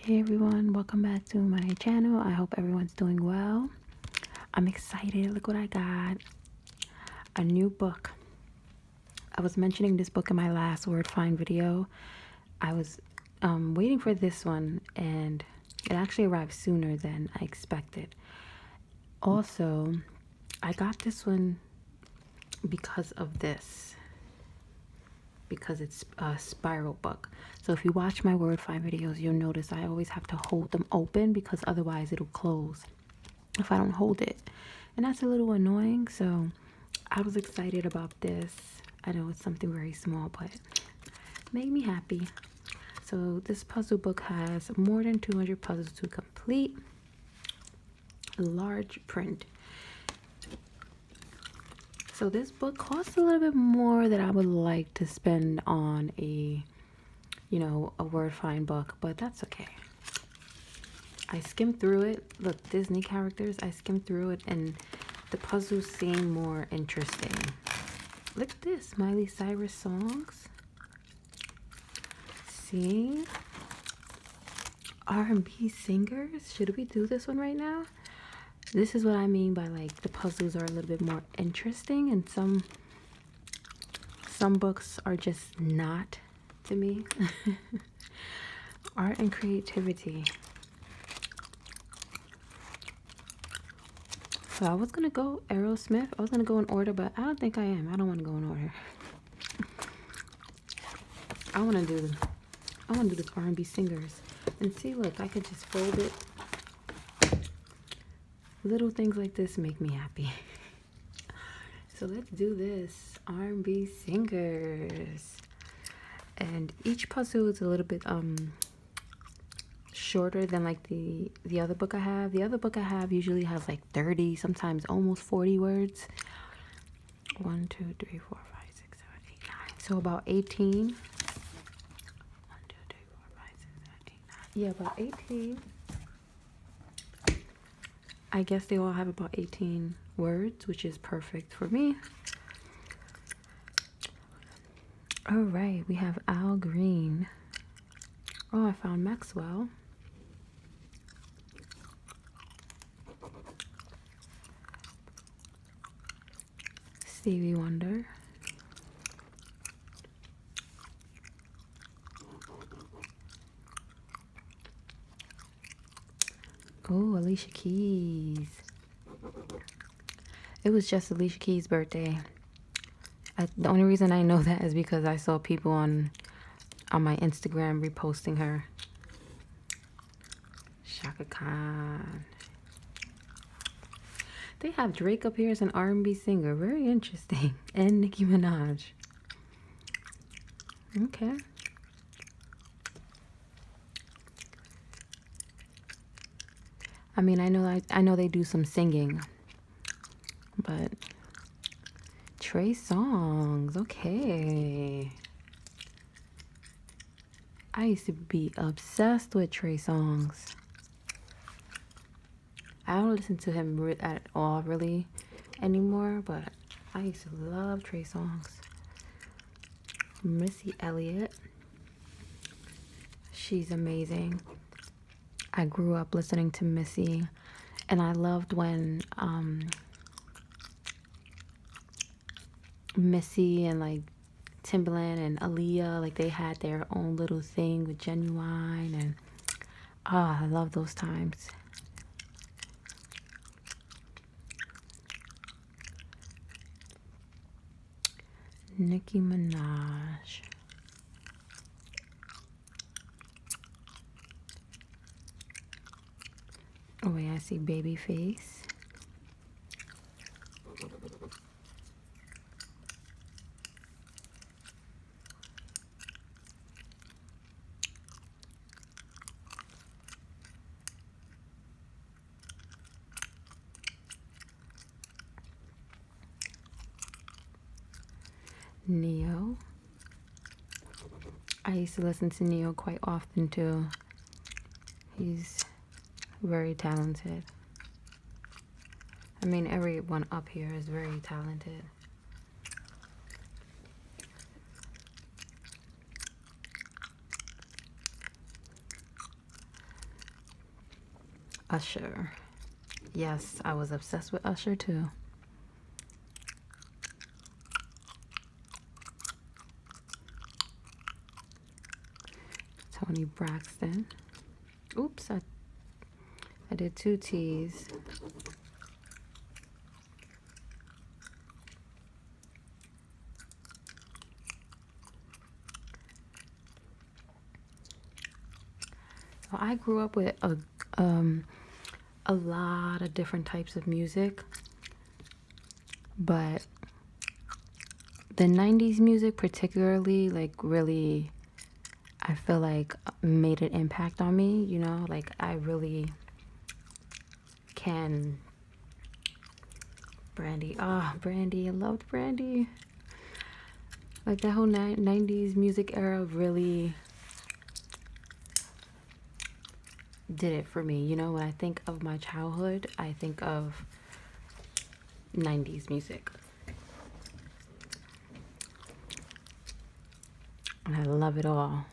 Hey everyone, welcome back to my channel. I hope everyone's doing well. I'm excited. Look what I got. A new book. I was mentioning this book in my last word find video. I was waiting for this one and it actually arrived sooner than I expected. Also, I got this one because of this. Because it's a spiral book. So if you watch my word find videos, you'll notice I always have to hold them open because otherwise it'll close if I don't hold it. And that's a little annoying. So I was excited about this. I know it's something very small, but it made me happy. So this puzzle book has more than 200 puzzles to complete. Large print. So this book costs a little bit more than I would like to spend on a word find book, but that's okay. I skimmed through it. Look, Disney characters. I skimmed through it and the puzzles seem more interesting. Look at this, Miley Cyrus songs. See? R&B singers. Should we do this one right now? This is what I mean by like the puzzles are a little bit more interesting and some books are just not to me. Art and creativity. So I was gonna go Aerosmith. I was gonna go in order, but I don't think I am. I don't want to go in order. I want to do this R&B singers and see. Look, I could just fold it. Little things like this make me happy. So let's do this. R&B singers. And each puzzle is a little bit shorter than like the other book I have. The other book I have usually has like 30, sometimes almost 40 words. 1, 2, 3, 4, 5, 6, 7, 8, 9. So about 18. 1, 2, 3, 4, 5, 6, 7, 8, 9. Yeah, about 18. I guess they all have about 18 words, which is perfect for me. All right, we have Al Green. Oh, I found Maxwell. Stevie Wonder. Oh, Alicia Keys. It was just Alicia Keys' birthday. The only reason I know that is because I saw people on my Instagram reposting her. Shaka Khan. They have Drake up here as an R&B singer. Very interesting. And Nicki Minaj. Okay. I mean, I know they do some singing, but Trey Songz, okay. I used to be obsessed with Trey Songz. I don't listen to him at all really anymore, but I used to love Trey Songz. Missy Elliott, she's amazing. I grew up listening to Missy, and I loved when Missy and like Timbaland and Aaliyah, like they had their own little thing with Genuine, and I love those times. Nicki Minaj. Oh wait, I see Babyface. Neo. I used to listen to Neo quite often too. He's very talented. I mean, everyone up here is very talented. Usher. Yes, I was obsessed with Usher too. Toni Braxton. Oops, I did 2 T's. So I grew up with a lot of different types of music, but the 90s music particularly, like, really, I feel like made an impact on me, you know? Like, I really can. Brandy. Ah, Brandy. I loved Brandy. Like, that whole 90s music era really did it for me. You know, when I think of my childhood, I think of 90s music. And I love it all.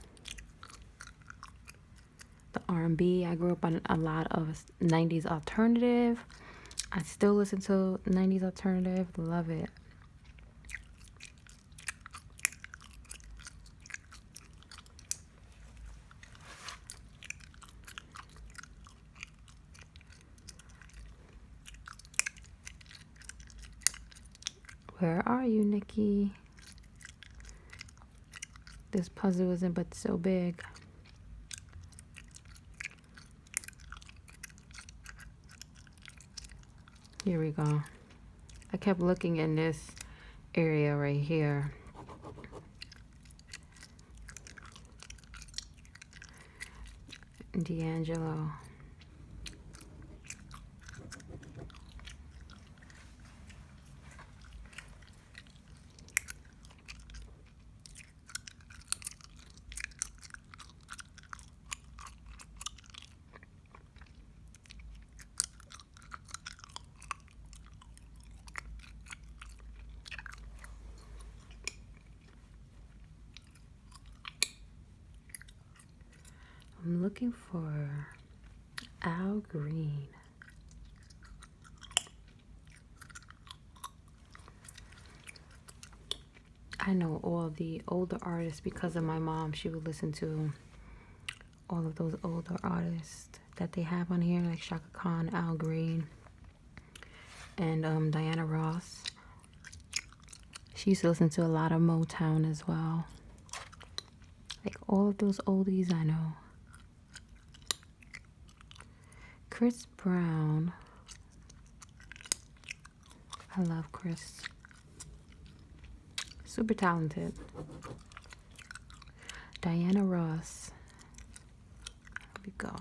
The R&B, I grew up on a lot of 90s alternative. I still listen to 90s alternative. Love it. Where are you, Nikki? This puzzle isn't but so big. Here we go. I kept looking in this area right here. D'Angelo. I'm looking for Al Green. I know all the older artists because of my mom. She would listen to all of those older artists that they have on here, like Shaka Khan, Al Green, and Diana Ross. She used to listen to a lot of Motown as well. Like, all of those oldies I know. Chris Brown. I love Chris. Super talented. Diana Ross. Here we go.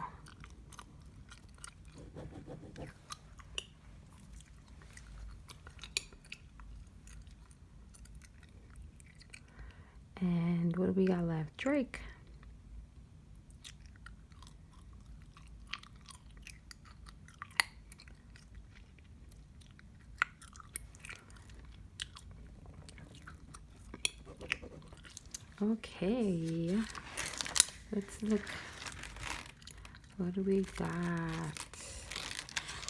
And what do we got left? Drake. Okay, let's look. What do we got?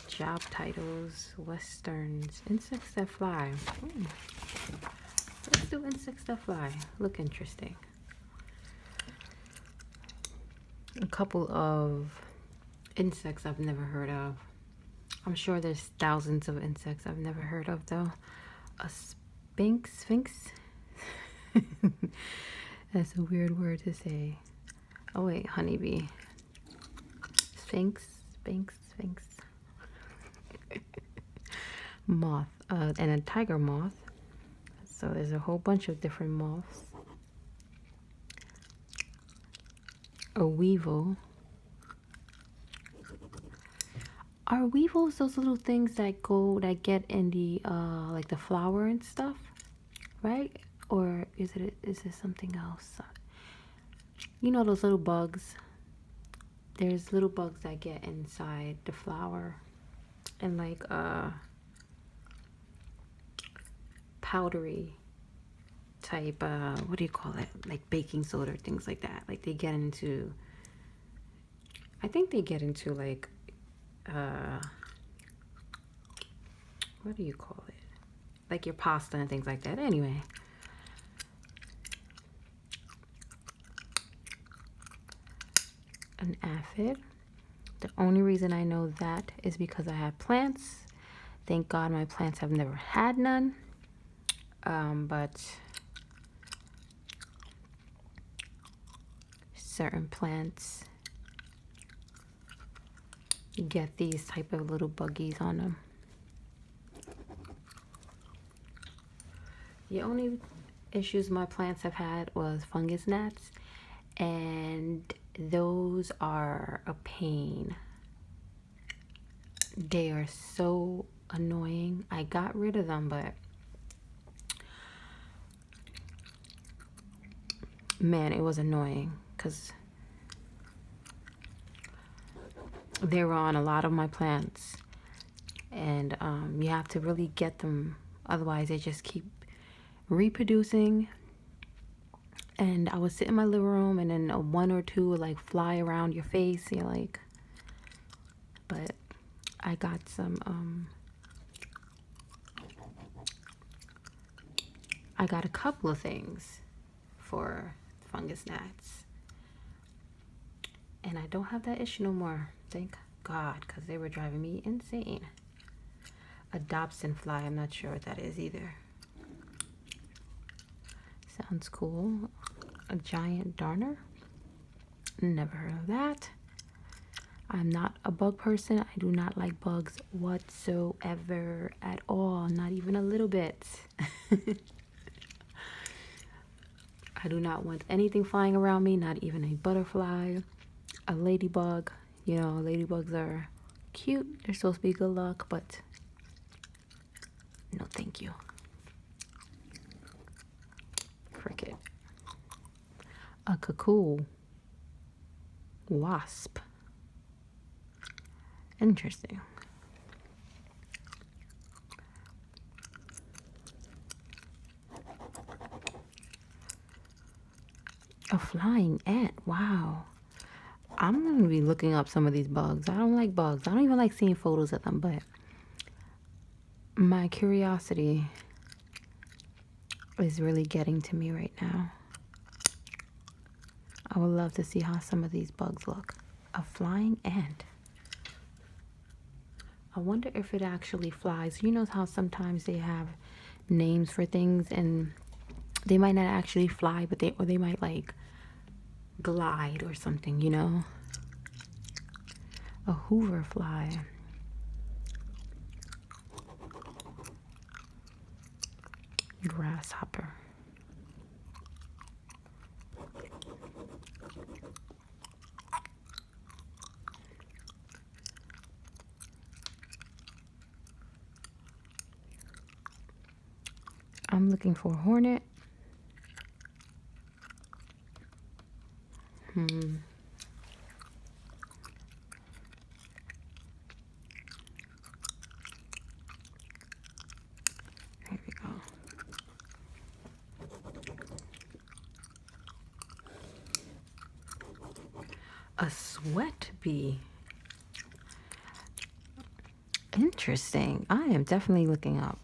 Job titles, westerns, insects that fly. Ooh. Let's do insects that fly. Look interesting. A couple of insects I've never heard of. I'm sure there's thousands of insects I've never heard of though. A sphinx. That's a weird word to say. Oh wait, honeybee. Sphinx. Moth, and a tiger moth. So there's a whole bunch of different moths. A weevil. Are weevils those little things that get in the like the flower and stuff, right? Or is it something else? You know those little bugs. There's little bugs that get inside the flower, and like powdery type. What do you call it? Like baking soda, things like that. Like they get into. I think they get into like what do you call it? Like your pasta and things like that. Anyway. An aphid. The only reason I know that is because I have plants. Thank God my plants have never had none. But certain plants get these type of little buggies on them. The only issues my plants have had was fungus gnats, and those are a pain. They are so annoying. I got rid of them, but man, it was annoying because they were on a lot of my plants, and you have to really get them, otherwise they just keep reproducing. And I would sit in my living room, and then one or two would like fly around your face. You're like, but I got some I got a couple of things for fungus gnats, and I don't have that issue no more, thank God, because they were driving me insane. A Dobson fly, I'm not sure what that is either. Sounds cool. A giant darner, never heard of that. I'm not a bug person. I do not like bugs whatsoever at all, not even a little bit. I do not want anything flying around me, not even a butterfly, a ladybug. You know, ladybugs are cute. They're supposed to be good luck, but no thank you. Cricket. A cuckoo. Wasp. Interesting. A flying ant. Wow. I'm going to be looking up some of these bugs. I don't like bugs. I don't even like seeing photos of them, but my curiosity is really getting to me right now. I would love to see how some of these bugs look. A flying ant. I wonder if it actually flies. You know how sometimes they have names for things and they might not actually fly, but they might like glide or something, you know? A Hoover fly. Grasshopper. I'm looking for a hornet. There we go. A sweat bee. Interesting. I am definitely looking up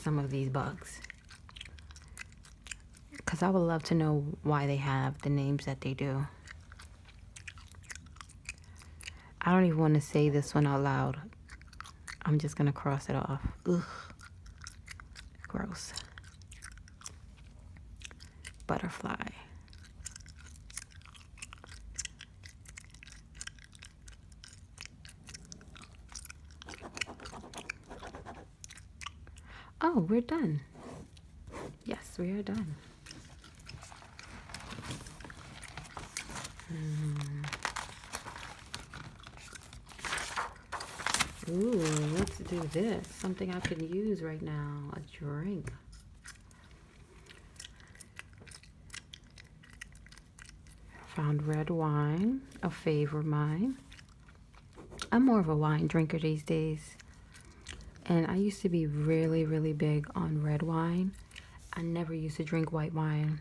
some of these bugs, because I would love to know why they have the names that they do. I don't even want to say this one out loud. I'm just going to cross it off. Ugh. Gross. Butterfly. Oh, we're done. Yes, we are done. Ooh, let's do this. Something I can use right now. A drink. Found red wine, a favorite of mine. I'm more of a wine drinker these days. And I used to be really, really big on red wine. I never used to drink white wine.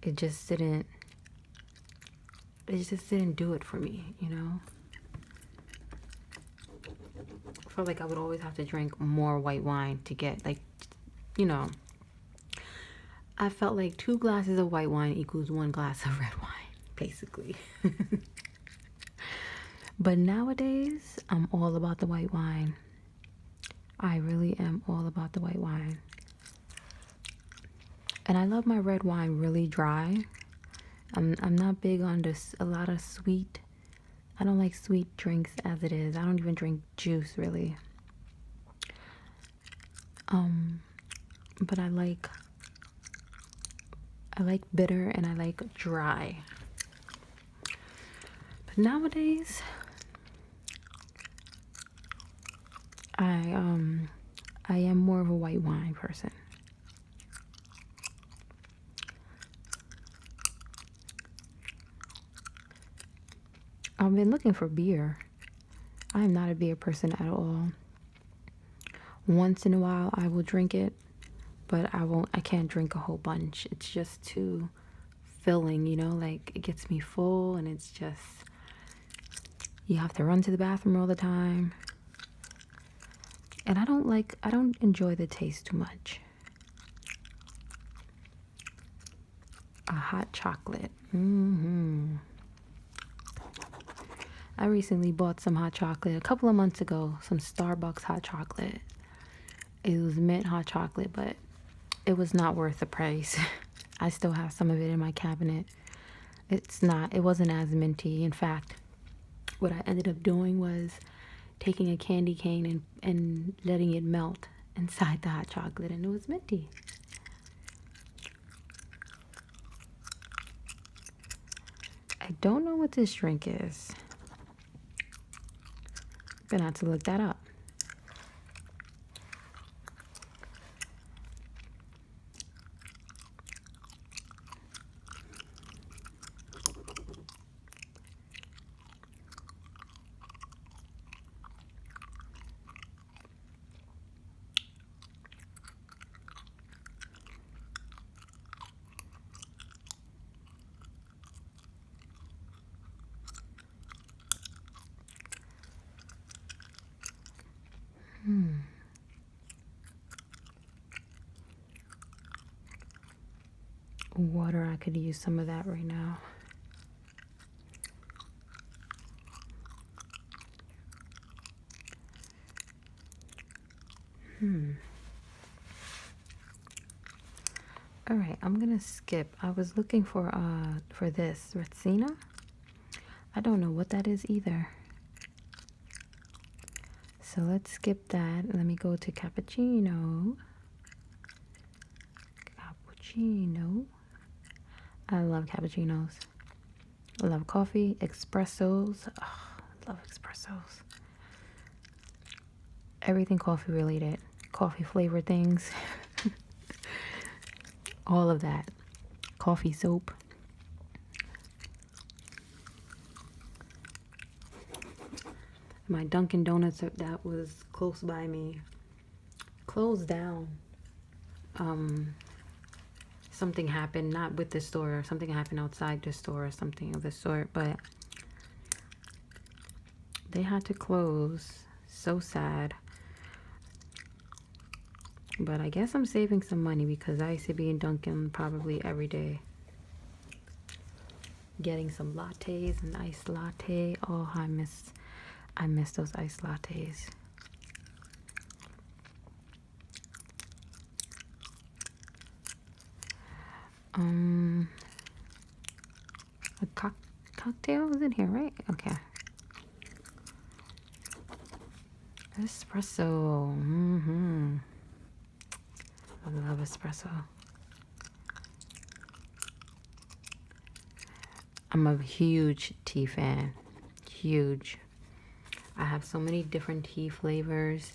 It just didn't do it for me, you know? I felt like I would always have to drink more white wine to get, like, you know, I felt like 2 glasses of white wine equals 1 glass of red wine, basically. But nowadays, I'm all about the white wine. I really am all about the white wine. And I love my red wine really dry. I'm not big on this, a lot of sweet. I don't like sweet drinks as it is. I don't even drink juice really. But I like bitter and I like dry. But nowadays, I am more of a white wine person. I've been looking for beer. I am not a beer person at all. Once in a while I will drink it, but I can't drink a whole bunch. It's just too filling, you know, like it gets me full and it's just, you have to run to the bathroom all the time. And I don't enjoy the taste too much. A hot chocolate. I recently bought some hot chocolate a couple of months ago, some Starbucks hot chocolate. It was mint hot chocolate, but it was not worth the price. I still have some of it in my cabinet. It wasn't as minty. In fact, what I ended up doing was taking a candy cane and letting it melt inside the hot chocolate, and it was minty. I don't know what this drink is. Gonna have to look that up. Water, I could use some of that right now. All right, I'm gonna skip. I was looking for this Retsina. I don't know what that is either. So let's skip that. Let me go to cappuccino. Cappuccino. I love cappuccinos. I love coffee, espressos. Oh, I love espressos. Everything coffee related, coffee flavored things. All of that. Coffee soap. My Dunkin' Donuts that was close by me closed down. Something happened, not with the store, something happened outside the store or something of the sort, but they had to close. So sad. But I guess I'm saving some money because I used to be in Dunkin' probably every day. Getting some lattes, an iced latte. Oh, I miss those iced lattes. A cocktail is in here, right? Okay. Espresso. I love espresso. I'm a huge tea fan. Huge. I have so many different tea flavors.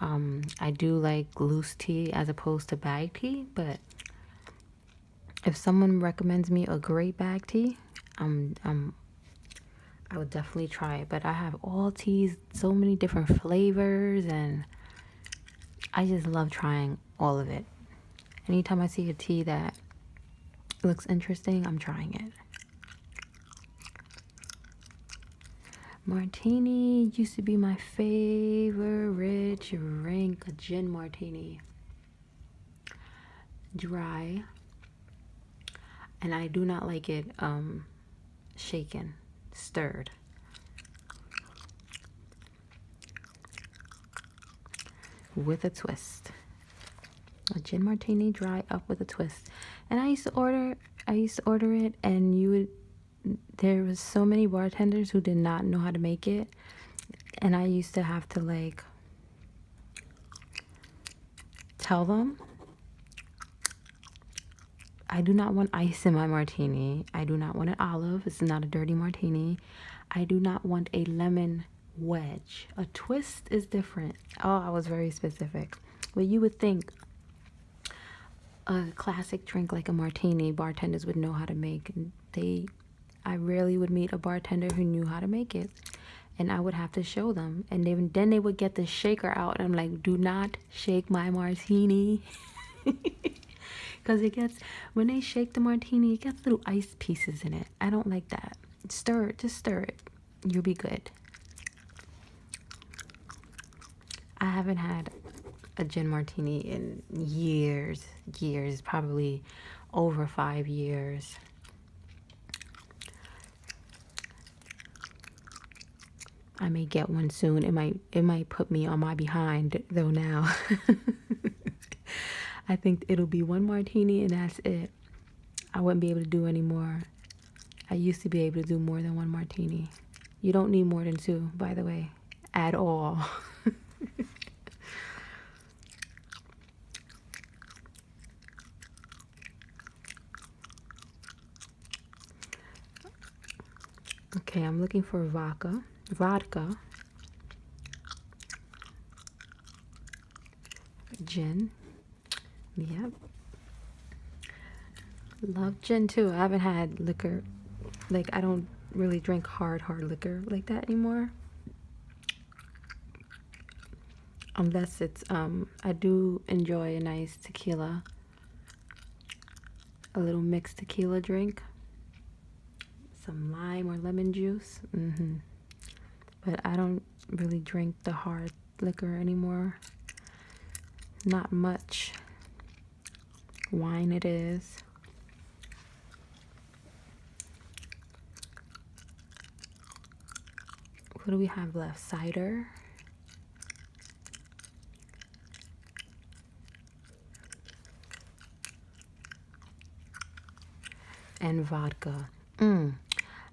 I do like loose tea as opposed to bag tea, but if someone recommends me a great bag tea, I would definitely try it. But I have all teas, so many different flavors, and I just love trying all of it. Anytime I see a tea that looks interesting, I'm trying it. Martini used to be my favorite drink, a gin martini. Dry. And I do not like it shaken, stirred. With a twist. A gin martini dry up with a twist. And I used to order it, and there was so many bartenders who did not know how to make it, and I used to have to like tell them, I do not want ice in my martini. I do not want an olive. It's not a dirty martini. I do not want a lemon wedge. A twist is different. Oh, I was very specific. But you would think a classic drink like a martini, bartenders would know how to make. I rarely would meet a bartender who knew how to make it, and I would have to show them. And then they would get the shaker out, and I'm like, do not shake my martini. Because when they shake the martini, it gets little ice pieces in it. I don't like that. Stir it, just stir it. You'll be good. I haven't had a gin martini in years, probably over 5 years. I may get one soon. It might put me on my behind though now. I think it'll be one martini and that's it. I wouldn't be able to do any more. I used to be able to do more than one martini. You don't need more than 2, by the way, at all. Okay, I'm looking for vodka, gin. Yep. Love gin too. I haven't had liquor. Like, I don't really drink hard liquor like that anymore. Unless it's, I do enjoy a nice tequila. A little mixed tequila drink. Some lime or lemon juice. But I don't really drink the hard liquor anymore. Not much. Wine it is. What do we have left? Cider. And vodka.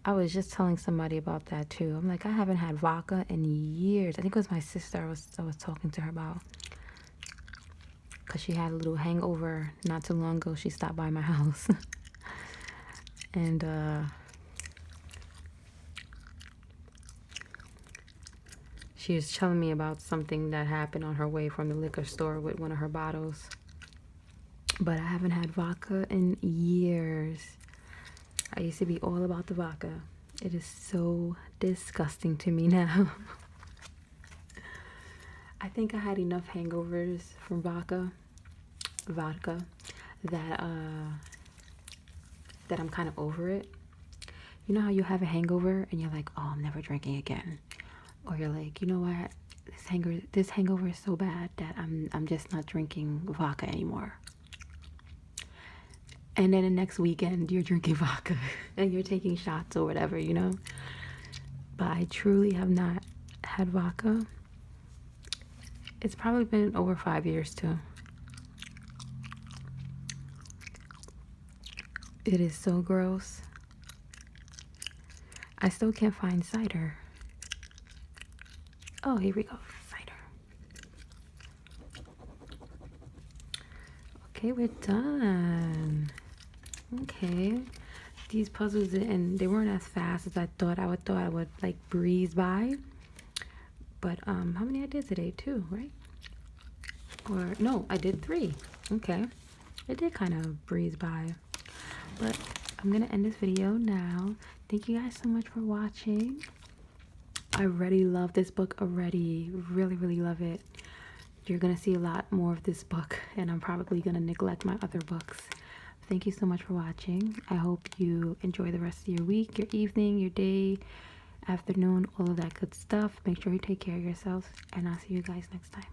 I was just telling somebody about that too. I'm like, I haven't had vodka in years. I think it was my sister I was talking to her about. Because she had a little hangover not too long ago. She stopped by my house. And she was telling me about something that happened on her way from the liquor store with one of her bottles. But I haven't had vodka in years. I used to be all about the vodka. It is so disgusting to me now. I think I had enough hangovers from vodka that I'm kind of over it. You know how you have a hangover and you're like, oh, I'm never drinking again. Or you're like, you know what? This hangover is so bad that I'm just not drinking vodka anymore. And then the next weekend you're drinking vodka and you're taking shots or whatever, you know. But I truly have not had vodka. It's probably been over 5 years too. It is so gross. I still can't find cider. Oh, here we go. Cider. Okay, we're done. Okay. These puzzles they weren't as fast as I thought I would like breeze by. But how many I did today? 2, right? Or no, I did 3. Okay. It did kind of breeze by. But I'm gonna end this video now. Thank you guys so much for watching. I really love this book already. Really love it. You're gonna see a lot more of this book, and I'm probably gonna neglect my other books. Thank you so much for watching. I hope you enjoy the rest of your week, your evening, your day, afternoon, all of that good stuff. Make sure you take care of yourselves, and I'll see you guys next time.